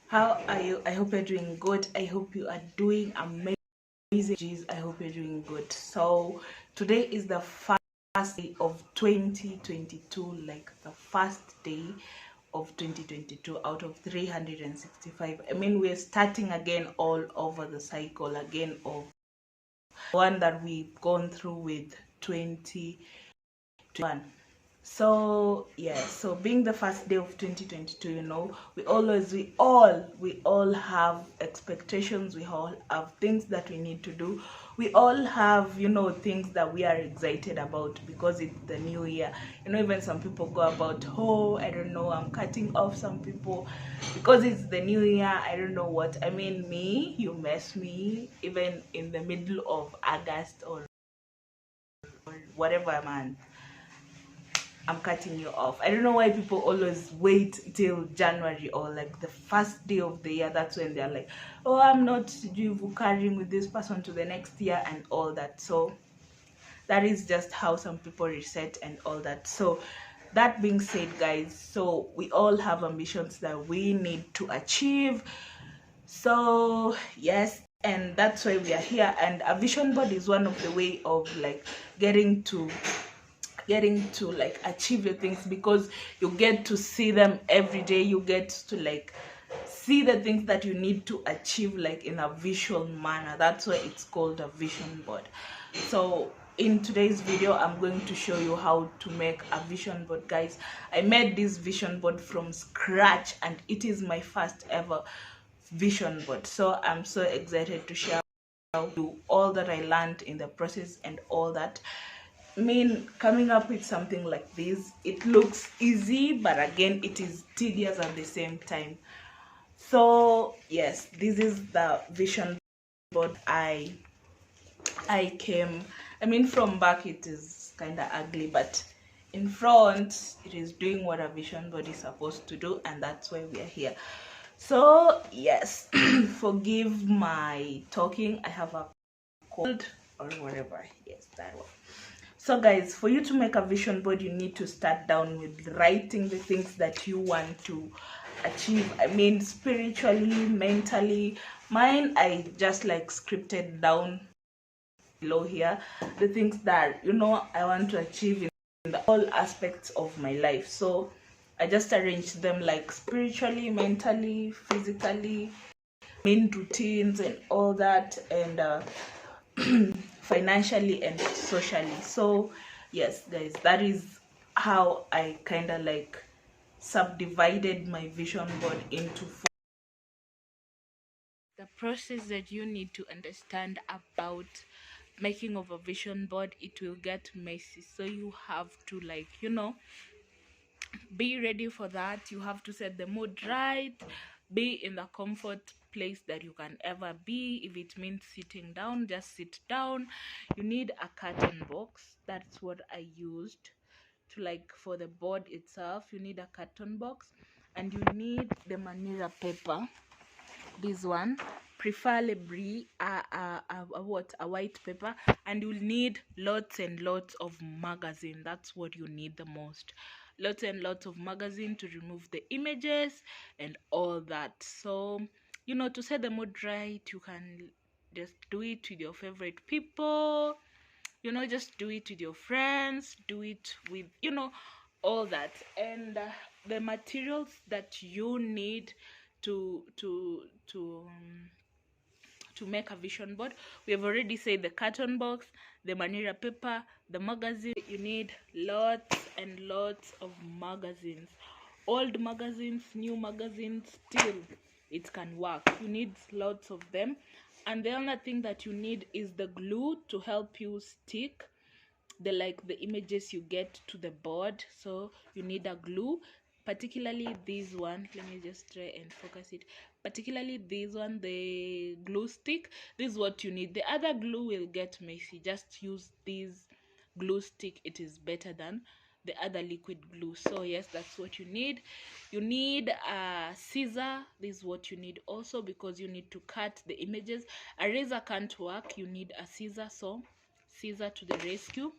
How are you? I hope you're doing good. I hope you are doing amazing. Jeez, I hope you're doing good. So today is the first day of 2022, like the first day of 2022 out of 365. I mean, we're starting again all over the cycle again of one that we've gone through with 2021. So yeah, so being the first day of 2022, we all have expectations, we all have things that we need to do, we all have things that we are excited about because it's the new year. Even some people go about, oh, I don't know, I'm cutting off some people because it's the new year. I don't know what I mean. Me, you mess me even in the middle of August or whatever, man, I'm cutting you off. I don't know why people always wait till January or like the first day of the year. That's when they're like, oh, I'm not carrying with this person to the next year and all that. So that is just how some people reset and all that. So that being said, guys, so we all have ambitions that we need to achieve. So yes, and that's why we are here. And a vision board is one of the way of like getting to like achieve your things, because you get to see them every day. You get to like see the things that you need to achieve like in a visual manner. That's why it's called a vision board. So in today's video, I'm going to show you how to make a vision board, guys. I made this vision board from scratch and it is my first ever vision board. So I'm so excited to share you all that I learned in the process and all that. I mean, coming up with something like this, it looks easy, but again, it is tedious at the same time. So yes, this is the vision board I mean, from back it is kind of ugly, but in front it is doing what a vision board is supposed to do, and that's why we are here. So yes, forgive my talking. I have a cold or whatever. Yes, that one. So guys, for you to make a vision board, you need to start down with writing the things that you want to achieve. I mean, spiritually, mentally. Mine, I just like scripted down below here the things that I want to achieve in all aspects of my life. So I just arranged them like spiritually, mentally, physically, main routines and all that, and financially and socially. So yes, guys, that is how I kind of like subdivided my vision board into four. The process that you need to understand about making of a vision board, it will get messy, so you have to like be ready for that. You have to set the mood right, be in the comfort place that you can ever be. If it means sitting down, just sit down. You need a curtain box. That's what I used to like for the board itself. You need a carton box, and you need the manila paper, this one, preferably a white paper, and you'll need lots and lots of magazine. That's what you need the most. Lots and lots of magazine to remove the images and all that. So to set the mood right, you can just do it with your favorite people, just do it with your friends, do it with all that. And the materials that you need to to to um, to make a vision board, we have already said: the carton box, the manila paper, the magazine. You need lots and lots of magazines, old magazines, new magazines, still it can work. You need lots of them. And the other thing that you need is the glue to help you stick the images you get to the board. So you need a glue, particularly this one. Let me just try and focus it. Particularly this one, the glue stick. This is what you need. The other glue will get messy. Just use this glue stick. It is better than the other liquid glue. So yes, that's what you need. You need a scissor. This is what you need also, because you need to cut the images. A razor can't work. You need a scissor. So scissor to the rescue.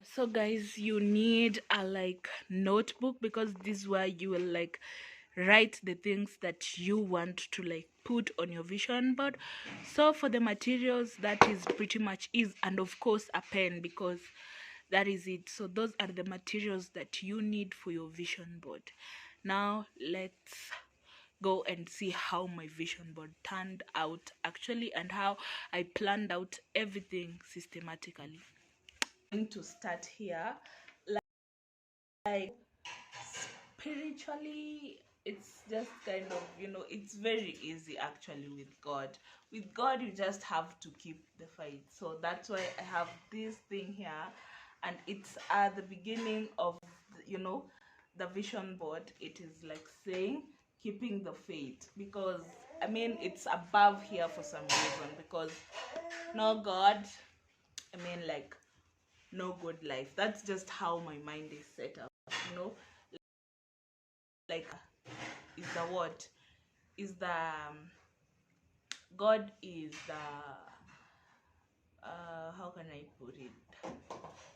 So guys, you need a like notebook, because this is where you will like write the things that you want to like put on your vision board. So for the materials, that is pretty much is, and of course a pen, because that is it. So those are the materials that you need for your vision board. Now let's go and see how my vision board turned out actually, and how I planned out everything systematically. I'm going to start here. Like spiritually, it's just kind of, it's very easy actually. With God you just have to keep the fight. So that's why I have this thing here, and it's at the beginning of the vision board. It is like saying keeping the faith, because I mean it's above here for some reason, because no God, I mean like no good life. That's just how my mind is set up, like is the word, is the God is the how can I put it,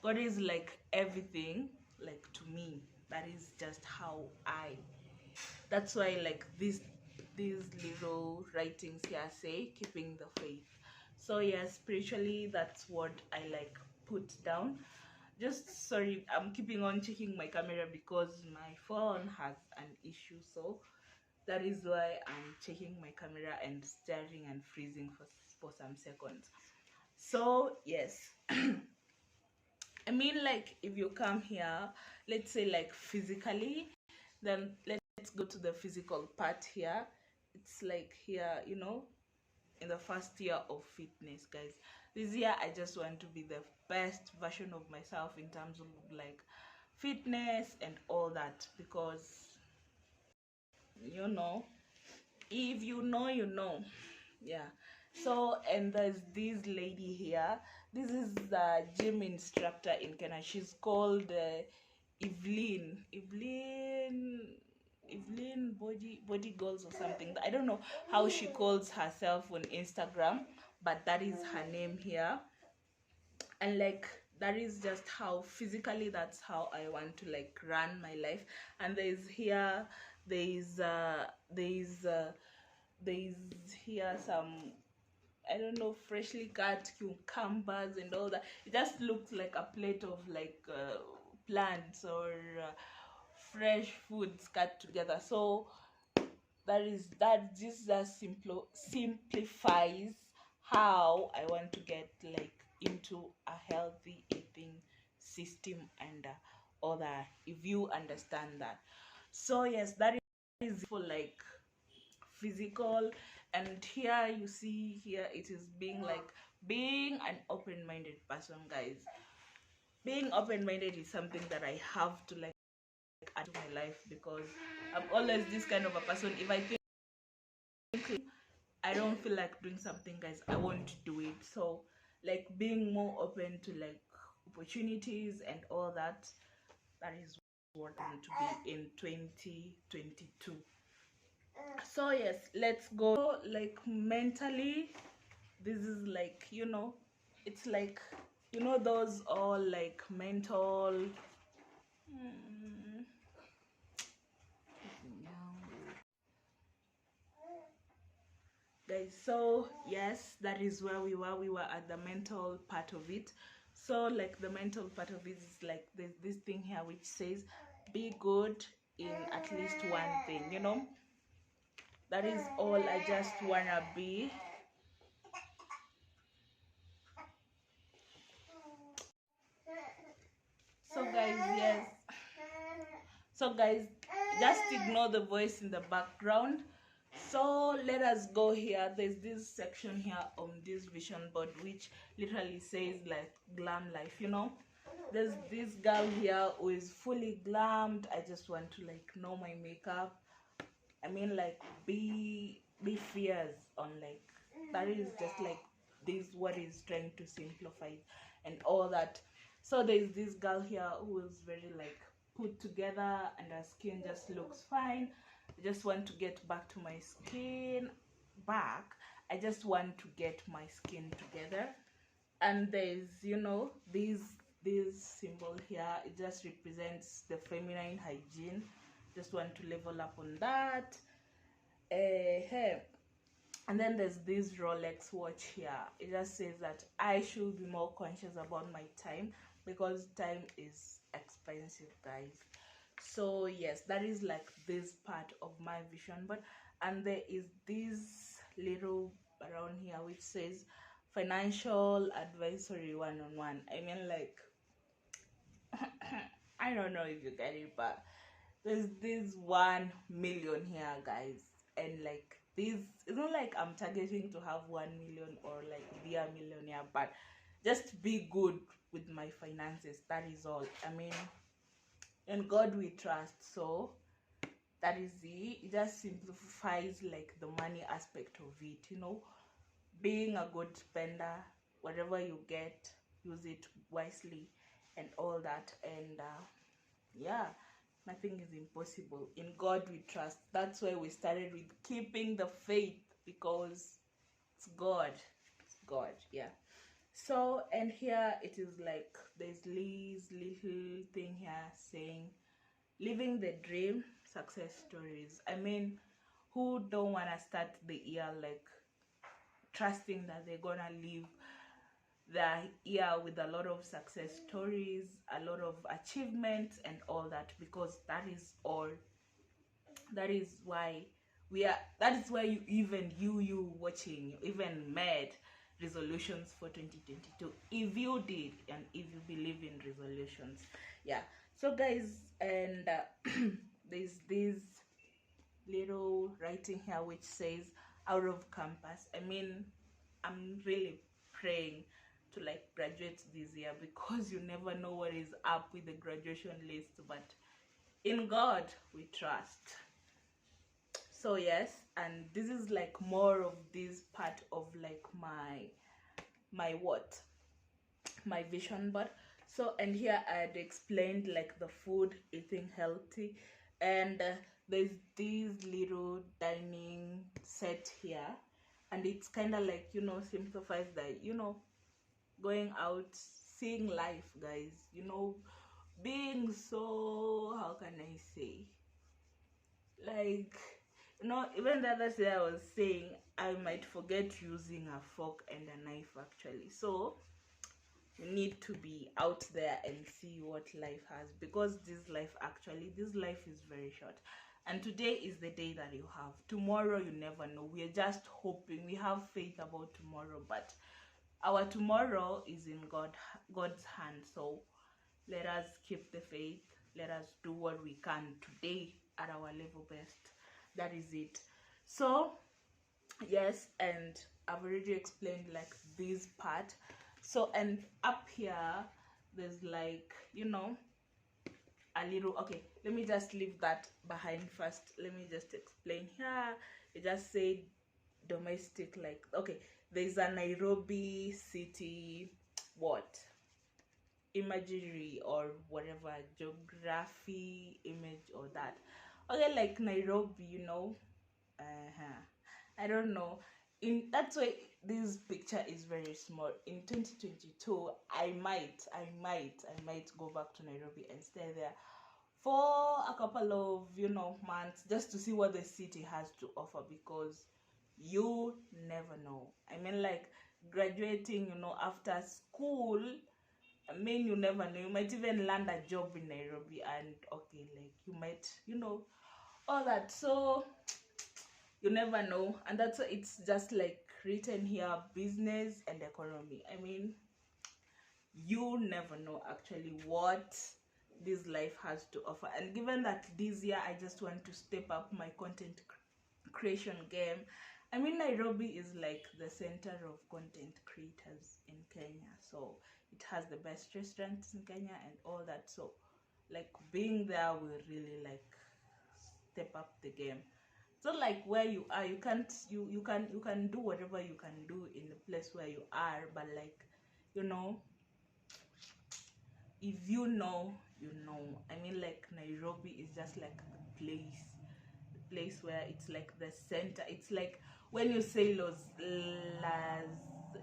God is like everything, like to me. That is just how that's why like these little writings here say keeping the faith. So yeah, spiritually, that's what I like put down. Just sorry, I'm keeping on checking my camera because my phone has an issue, so that is why I'm checking my camera and staring and freezing for some seconds. So yes, I mean like if you come here, let's say like physically, then let's go to the physical part here. It's like here, in the first year of fitness, guys. This year I just want to be the best version of myself in terms of like fitness and all that, because if yeah. So, and there's this lady here. This is the gym instructor in Kenya. She's called Evelyn body goals or something. I don't know how she calls herself on Instagram, but that is her name here. And like that is just how physically, that's how I want to like run my life. And there's here, there's here some, I don't know, freshly cut cucumbers and all that. It just looks like a plate of like plants or fresh foods cut together. So this just simplifies how I want to get like into a healthy eating system and all that, if you understand that. So yes, that is for like physical. And here you see, here it is being an open-minded person, guys. Being open-minded is something that I have to like add to my life, because I'm always this kind of a person. If I think I don't feel like doing something, guys, I won't do it. So like being more open to like opportunities and all that, that is what I want to be in 2022. So yes, let's go like mentally. This is like, it's like, those all like mental guys. So yes, that is where we were at the mental part of it. So like the mental part of it is like there's this thing here which says be good in at least one thing. That is all I just wanna be. So guys, yes, so guys, just ignore the voice in the background. So let us go here. There's this section here on this vision board which literally says like glam life. There's this girl here who is fully glammed. I just want to like know my makeup. I mean like be fierce on like, that is just like this what is trying to simplify and all that. So there's this girl here who is very like put together and her skin just looks fine. I just want to get back to my skin back. I just want to get my skin together. And there's this symbol here. It just represents the feminine hygiene. just want to level up on that. Hey. And then there's this Rolex watch here. It just says that I should be more conscious about my time, because time is expensive, guys. So yes, that is like this part of my vision board. And there is this little around here which says financial advisory one-on-one. I mean, like, I don't know if you get it, but there's this 1 million here, guys. And like this, it's not like I'm targeting to have 1 million or like be a millionaire, but just be good with my finances. That is all. I mean, in God we trust. So that is it just simplifies like the money aspect of it, you know, being a good spender. Whatever you get, use it wisely and all that. And yeah, nothing is impossible. In God we trust. That's why we started with keeping the faith, because it's God. It's God. Yeah. So, and here it is like there's Lee's little thing here saying living the dream, success stories. I mean, who don't want to start the year like trusting that they're gonna live the year with a lot of success stories, a lot of achievements and all that, because that is all. That is why that is why you watching, you even made resolutions for 2022, if you did and if you believe in resolutions. Yeah. So guys, and there's this little writing here which says out of campus. I mean, I'm really praying to like graduate this year, because you never know what is up with the graduation list, but in God we trust. So yes, and this is like more of this part of like my my vision board. So, and here I had explained like the food, eating healthy, and there's this little dining set here, and it's kind of like, you know, simplifies that, you know, going out, seeing life, guys, you know, being so, how can I say, like, you know, even the other day I was saying I might forget using a fork and a knife actually. So you need to be out there and see what life has, because this life is very short, and today is the day that you have. Tomorrow you never know. We are just hoping, we have faith about tomorrow, but our tomorrow is in God's hand. So let us keep the faith, let us do what we can today at our level best. That is it. So yes, and I've already explained like this part. So, and up here there's like, you know, a little, okay, let me just leave that behind first. Let me just explain here. It just said domestic, like, okay, there's a Nairobi city what imagery or whatever, geography image or that. Okay, like Nairobi, you know, I don't know. That's why this picture is very small. In 2022, I might go back to Nairobi and stay there for a couple of, you know, months, just to see what the city has to offer, because you never know. I mean, like graduating, you know, after school, I mean, you never know. You might even land a job in Nairobi, and okay, like you might, you know, all that. So you never know. And that's why it's just like written here, business and economy. I mean, you never know actually what this life has to offer. And given that this year I just want to step up my content creation game, I mean, Nairobi is like the center of content creators in Kenya. So it has the best restaurants in Kenya and all that. So like being there will really like step up the game. So like where you are, you can do whatever you can do in the place where you are, but like, you know, if you know, you know. I mean, like Nairobi is just like the place where it's like the center. It's like when you say las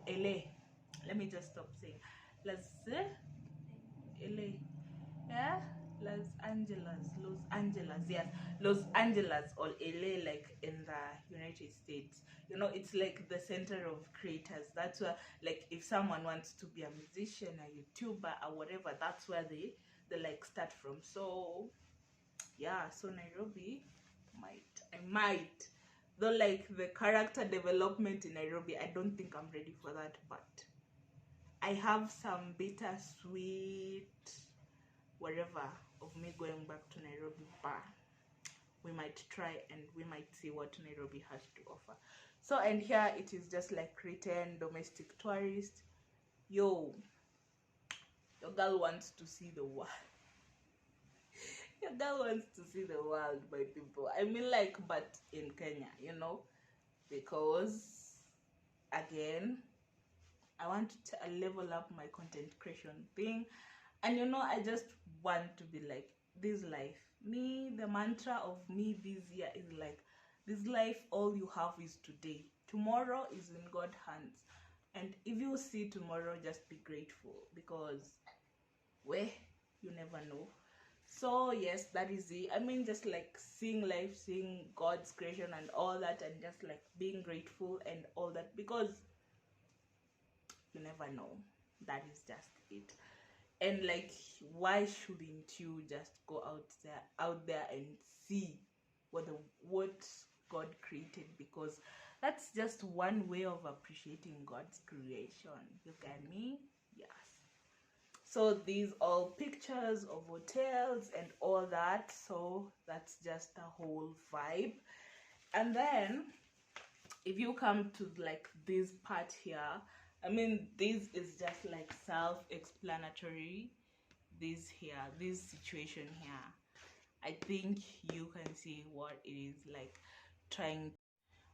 LA, let me just stop saying las LA, yeah, Los Angeles, yes, Los Angeles or LA, like in the United States. You know, it's like the center of creators. That's where, like, if someone wants to be a musician, a YouTuber, or whatever, that's where they like start from. So yeah, so Nairobi I might, though, like the character development in Nairobi, I don't think I'm ready for that, but I have some bittersweet whatever of me going back to Nairobi, but we might try and we might see what Nairobi has to offer. So, and here it is just like return domestic tourist. Yo, your girl wants to see the world. Your girl wants to see the world, my people. I mean, like, but in Kenya, you know, because again, I want to level up my content creation thing. And you know, I just want to be like, this life, me, the mantra of me this year is like, this life, all you have is today. Tomorrow is in God's hands. And if you see tomorrow, just be grateful, because you never know. So yes, that is it. I mean, just like seeing life, seeing God's creation and all that, and just like being grateful and all that, because you never know. That is just it. And like, why shouldn't you just go out there and see what God created? Because that's just one way of appreciating God's creation. You get me? Yes. So these all pictures of hotels and all that. So that's just a whole vibe. And then if you come to like this part here, I mean, this is just like self-explanatory. This here, this situation here, I think you can see what it is like trying.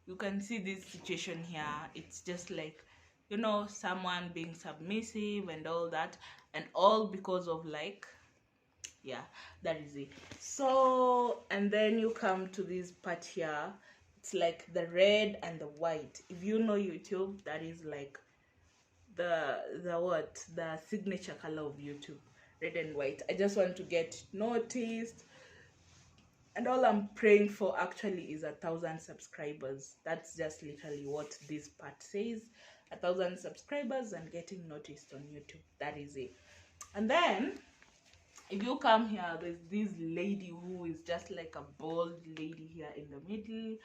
You can see this situation here. It's just like, you know, someone being submissive and all that, and all because of like, yeah, that is it. So, and then you come to this part here. It's like the red and the white. If you know YouTube, that is like the signature color of YouTube, red and white. I just want to get noticed, and all I'm praying for actually is 1,000 subscribers. That's just literally what this part says: 1,000 subscribers and getting noticed on YouTube. That is it. And then if you come here, there's this lady who is just like a bold lady here in the middle,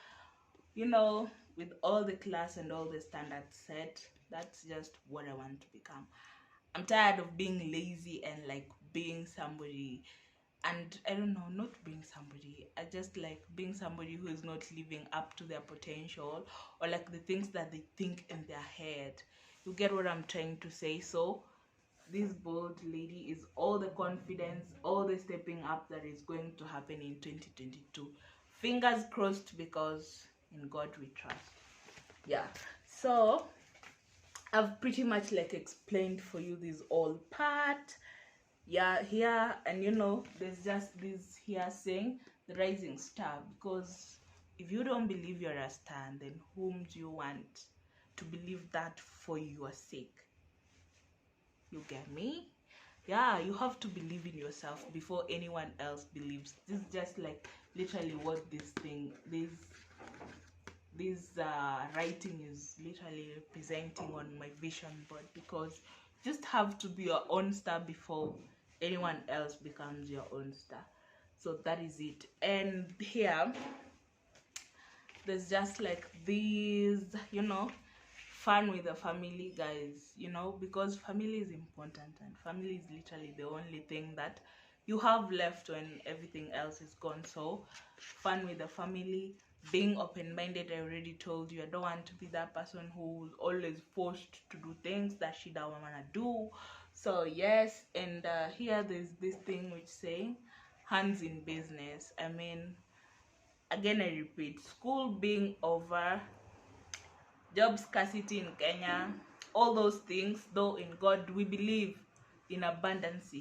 you know, with all the class and all the standards set. That's just what I want to become. I'm tired of being lazy and like being somebody, and I don't know, not being somebody. I just like being somebody who is not living up to their potential, or like the things that they think in their head. You get what I'm trying to say? So this bold lady is all the confidence, all the stepping up that is going to happen in 2022. Fingers crossed, because in God we trust. Yeah. So I've pretty much like explained for you this all part. Yeah, here, and you know, there's just this here saying the rising star, because if you don't believe you're a star, then whom do you want to believe that for your sake? You get me? Yeah, you have to believe in yourself before anyone else believes. This is just like literally what this writing is literally representing on my vision board, because you just have to be your own star before anyone else becomes your own star. So that is it. And here there's just like these, you know, fun with the family, guys, you know, because family is important, and family is literally the only thing that you have left when everything else is gone. So fun with the family, being open-minded. I already told you, I don't want to be that person who's always forced to do things that she don't want to do. So yes. And here there's this thing which saying hands in business. I mean, again, I repeat, school being over, job scarcity in Kenya, all those things, though in God we believe in abundance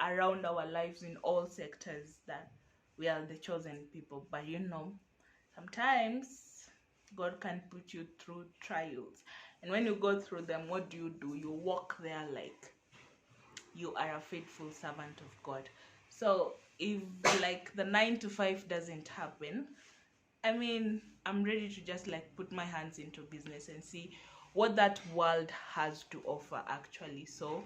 around our lives in all sectors, that we are the chosen people. But you know, sometimes God can put you through trials, and when you go through them, what do? You walk there like you are a faithful servant of God. So if like the 9 to 5 doesn't happen, I mean, I'm ready to just like put my hands into business and see what that world has to offer actually. So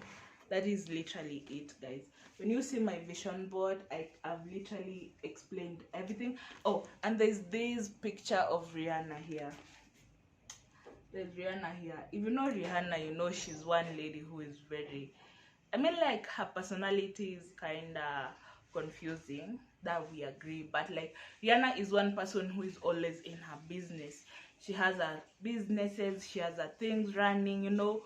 that is literally it, guys. When you see my vision board, I've literally explained everything. Oh, and there's this picture of Rihanna here. There's Rihanna here. If you know Rihanna, you know she's one lady who is very, I mean, like her personality is kind of confusing, that we agree. But like Rihanna is one person who is always in her business. She has her businesses, she has her things running, you know.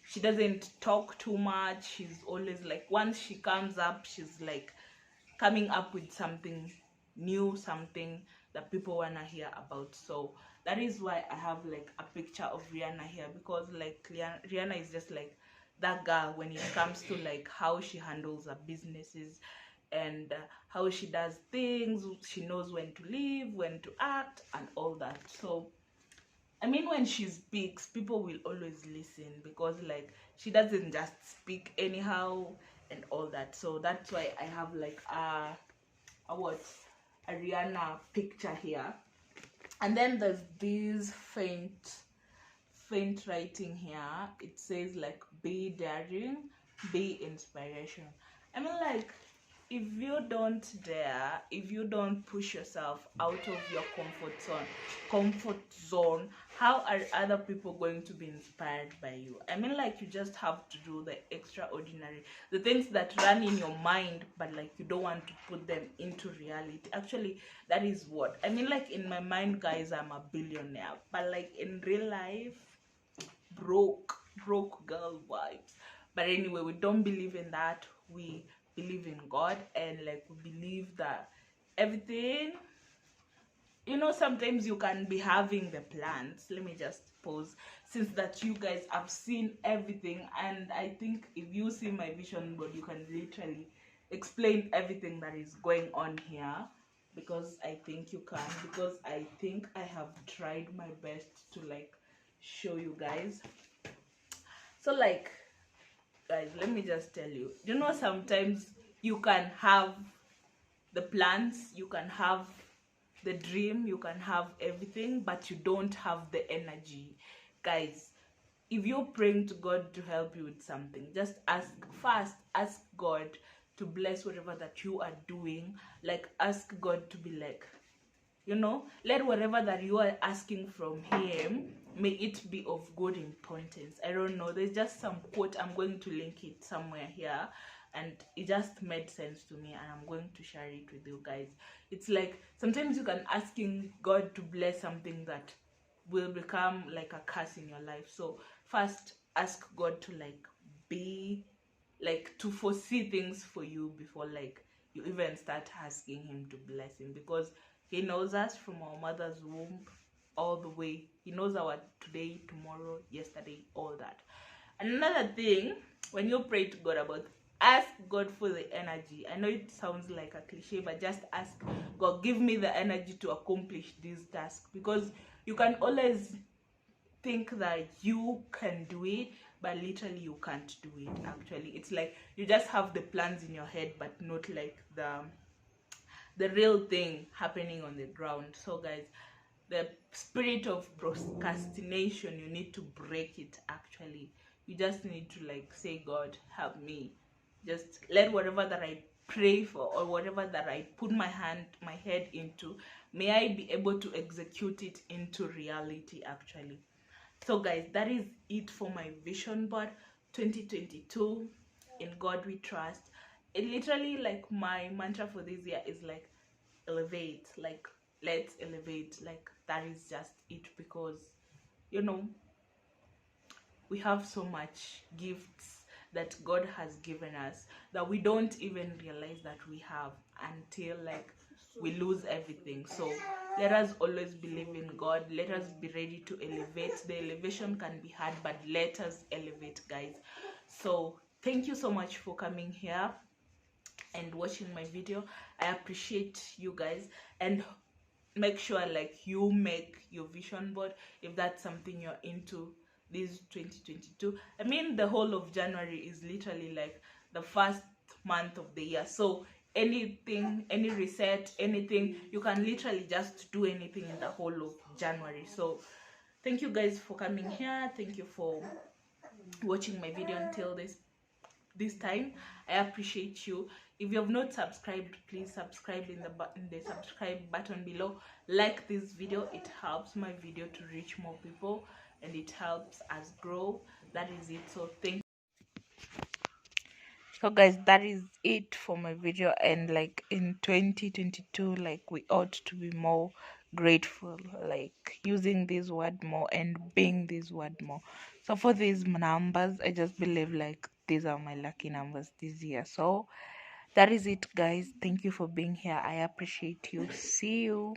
She doesn't talk too much. She's always like, once she comes up, she's like coming up with something new, something that people wanna hear about. So that is why I have like a picture of Rihanna here, because like Rihanna is just like that girl when it comes to like how she handles her businesses and how she does things. She knows when to leave, when to act, and all that. So I mean, when she speaks, people will always listen, because like she doesn't just speak anyhow and all that. So that's why I have like a Rihanna picture here. And then there's this faint writing here. It says like, be daring, be inspiration. I mean, like, if you don't dare, if you don't push yourself out of your comfort zone, how are other people going to be inspired by you? I mean, like, you just have to do the extraordinary, the things that run in your mind, but like you don't want to put them into reality. Actually, that is what I mean. Like, in my mind, guys, I'm a billionaire, but like in real life, broke girl vibes. But anyway, we don't believe in that. We believe in God, and like we believe that everything, you know, sometimes you can be having the plans. Let me just pause, since that you guys have seen everything, and I think if you see my vision board, you can literally explain everything that is going on here, because I think you can, because I think I have tried my best to like show you guys. So like, guys, let me just tell you, you know, sometimes you can have the plans, you can have the dream, you can have everything, but you don't have the energy. Guys, if you're praying to God to help you with something, just ask God to bless whatever that you are doing. Like, ask God to be like, you know, let whatever that you are asking from him, may it be of good importance. I don't know, there's just some quote, I'm going to link it somewhere here, and it just made sense to me, and I'm going to share it with you guys. It's like, sometimes you can asking God to bless something that will become like a curse in your life. So first, ask God to like be like, to foresee things for you before like you even start asking him to bless him, because he knows us from our mother's womb all the way. He knows our today, tomorrow, yesterday, all that. And another thing, when you pray to God about, ask God for the energy. I know it sounds like a cliche, but just ask God, give me the energy to accomplish this task, because you can always think that you can do it, but literally you can't do it. Actually, it's like you just have the plans in your head, but not like the real thing happening on the ground. So guys, the spirit of procrastination, you need to break it. Actually, you just need to like say, God, help me. Just let whatever that I pray for, or whatever that I put my head into, may I be able to execute it into reality. Actually, so guys, that is it for my vision board 2022. In God we trust. It literally, like, my mantra for this year is like, elevate. Like, let's elevate. Like, that is just it, because you know, we have so much gifts that God has given us that we don't even realize that we have until like we lose everything. So let us always believe in God. Let us be ready to elevate. The elevation can be hard, but let us elevate, guys. So thank you so much for coming here and watching my video. I appreciate you guys, and make sure like you make your vision board if that's something you're into this 2022. I mean, the whole of January is literally like the first month of the year, so anything, any reset, anything. You can literally just do anything in the whole of January. So thank you guys for coming here. Thank you for watching my video until this time. I appreciate you. If you have not subscribed, please subscribe in the subscribe button below. Like this video, it helps my video to reach more people and it helps us grow. That is it. So thank so guys, that is it for my video. And like in 2022, like we ought to be more grateful, like using this word more and being this word more. So for these numbers, I just believe like these are my lucky numbers this year. So that is it guys. Thank you for being here. I appreciate you. See you.